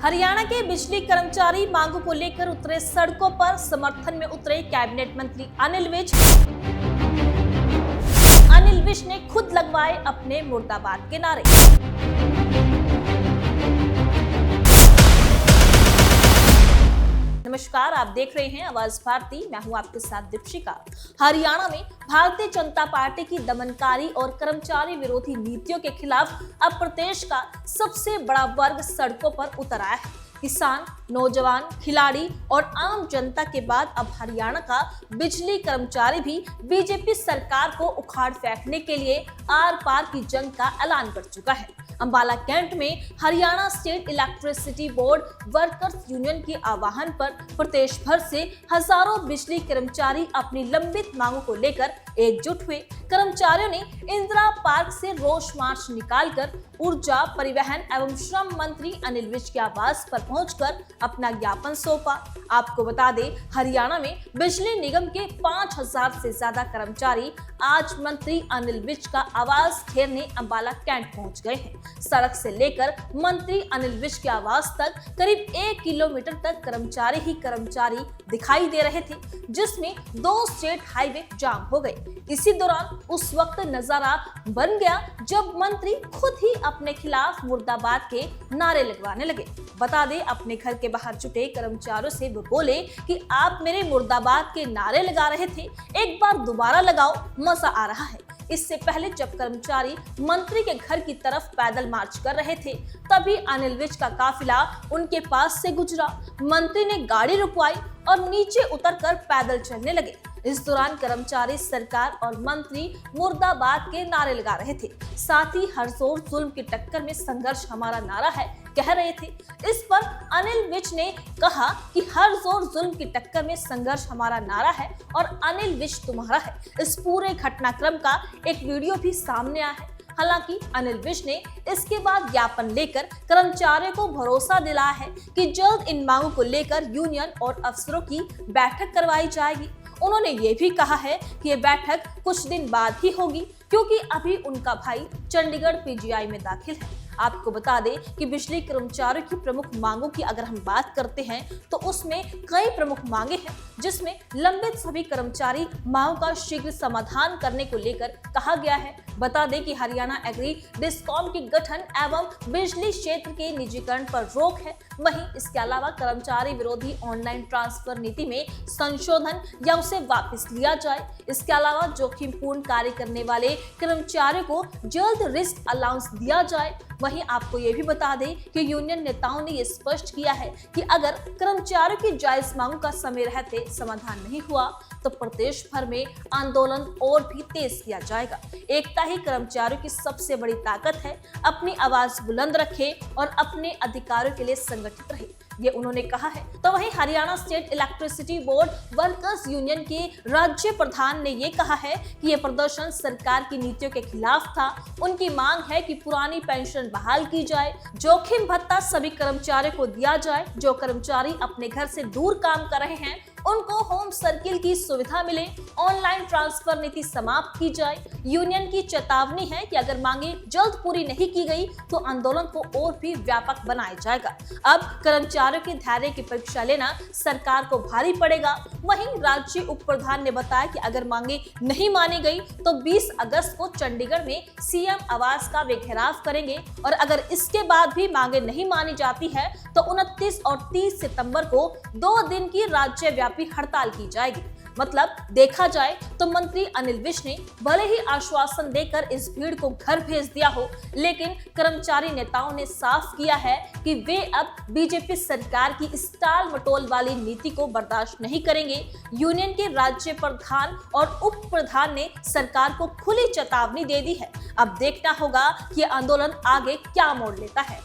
हरियाणा के बिजली कर्मचारी मांगों को लेकर उतरे सड़कों पर। समर्थन में उतरे कैबिनेट मंत्री अनिल विज। अनिल विज ने खुद लगवाए अपने मुर्दाबाद के नारे। नमस्कार, आप देख रहे हैं आवाज भारती। मैं हूं आपके साथ दीपशिका। हरियाणा में भारतीय जनता पार्टी की दमनकारी और कर्मचारी विरोधी नीतियों के खिलाफ अब प्रदेश का सबसे बड़ा वर्ग सड़कों पर उतर आया है। किसान, नौजवान, खिलाड़ी और आम जनता के बाद अब हरियाणा का बिजली कर्मचारी भी बीजेपी सरकार को उखाड़ फेंकने के लिए आर पार की जंग का ऐलान कर चुका है। अंबाला कैंट में Haryana state electricity board workers union के आह्वान पर प्रदेश भर से हजारों बिजली कर्मचारी अपनी लंबित मांगों को लेकर एकजुट हुए। कर्मचारियों ने इंदिरा पार्क से रोष मार्च निकालकर ऊर्जा, परिवहन एवं श्रम मंत्री अनिल विज के आवास पर पहुंचकर अपना ज्ञापन सौंपा। आपको बता दें, हरियाणा में बिजली निगम के 5000 से ज्यादा कर्मचारी आज मंत्री अनिल विज का आवास घेरने अंबाला कैंट पहुंच गए हैं। सड़क से लेकर मंत्री अनिल विज के आवास तक करीब 1 किलोमीटर तक कर्मचारी ही कर्मचारी दिखाई दे रहे थे, जिसमें 2 स्टेट हाईवे जाम हो गए। इसी दौरान उस वक्त नजारा बन गया जब मंत्री खुद ही अपने खिलाफ मुर्दाबाद के नारे लगवाने लगे। बता दें, अपने घर के बाहर जुटे कर्मचारियों से वो बोले कि आप मेरे मुर्दाबाद के नारे लगा रहे थे, एक बार दोबारा लगाओ, मजा आ रहा है। इससे पहले जब कर्मचारी मंत्री के घर की तरफ पैदल मार्च कर रहे थे, तभी अनिल विज का काफिला उनके पास से गुजरा। मंत्री ने गाड़ी रुकवाई और नीचे उतरकर पैदल चलने लगे। इस दौरान कर्मचारी सरकार और मंत्री मुर्दाबाद के नारे लगा रहे थे। साथ ही हर जोर जुल्म की टक्कर में संघर्ष हमारा नारा है कह रहे थे। इस पर अनिल विज ने कहा कि हर जोर जुल्म की टक्कर में संघर्ष हमारा नारा है और अनिल विज तुम्हारा है। इस पूरे घटनाक्रम का एक वीडियो भी सामने आया है। हालांकि अनिल विज ने इसके बाद ज्ञापन लेकर कर्मचारियों को भरोसा दिलाया है कि जल्द इन मांगों को लेकर यूनियन और अफसरों की बैठक करवाई जाएगी। उन्होंने ये भी कहा है कि ये बैठक कुछ दिन बाद ही होगी, क्योंकि अभी उनका भाई चंडीगढ़ पीजीआई में दाखिल है। आपको बता दें कि बिजली कर्मचारियों की प्रमुख मांगों की अगर हम बात करते हैं तो उसमें कई प्रमुख मांगे हैं, जिसमें लंबित सभी कर्मचारी मांगों का शीघ्र समाधान करने को लेकर कहा गया है। बता दें कि हरियाणा एग्री डिस्कॉम की गठन एवं बिजली क्षेत्र के निजीकरण पर रोक है। वहीं इसके अलावा कर्मचारी विरोधी ऑनलाइन ट्रांसफर नीति में संशोधन या उसे वापस लिया जाए। इसके अलावा जोखिमपूर्ण कार्य करने वाले कर्मचारियों को जल्द रिस्क अलाउंस दिया जाए। वहीं आपको ये भी बता दें कि यूनियन नेताओं ने ये स्पष्ट किया है कि अगर कर्मचारियों की जायज मांगों का समय रहते समाधान नहीं हुआ तो प्रदेश भर में आंदोलन और भी तेज किया जाएगा। एकता ही कर्मचारियों की सबसे बड़ी ताकत है। अपनी आवाज बुलंद रखे और अपने अधिकारों के लिए संगठित रहे, ये उन्होंने कहा है। तो वहीं Haryana state electricity board workers union के राज्य प्रधान ने ये कहा है कि ये प्रदर्शन सरकार की नीतियों के खिलाफ था। उनकी मांग है कि पुरानी पेंशन बहाल की जाए, जोखिम भत्ता सभी कर्मचारियों को दिया जाए, जो कर्मचारी अपने घर से दूर काम कर रहे हैं उनको होम सर्किल की सुविधा मिले, ऑनलाइन ट्रांसफर नीति समाप्त की जाए। यूनियन की चेतावनी है कि अगर मांगे जल्द पूरी नहीं की गई तो आंदोलन को और भी व्यापक बनाया जाएगा। अब कर्मचारियों के धैर्य की परीक्षा लेना सरकार को भारी पड़ेगा। वहीं राज्य उप प्रधान ने बताया कि अगर मांगे नहीं मानी गई तो 20 अगस्त को चंडीगढ़ में सीएम आवास का वे घेराव करेंगे और अगर इसके बाद भी मांगे नहीं मानी जाती है तो 29 और 30 सितंबर को 2 दिन की राज्यव्यापी हड़ताल की जाएगी। मतलब देखा जाए तो मंत्री अनिल विज ने भले ही आश्वासन देकर इस भीड़ को घर भेज दिया हो, लेकिन कर्मचारी नेताओं ने साफ किया है कि वे अब बीजेपी सरकार की इस टाल मटोल वाली नीति को बर्दाश्त नहीं करेंगे। यूनियन के राज्य प्रधान और उप प्रधान ने सरकार को खुली चेतावनी दे दी है। अब देखना होगा कि आंदोलन आगे क्या मोड़ लेता है।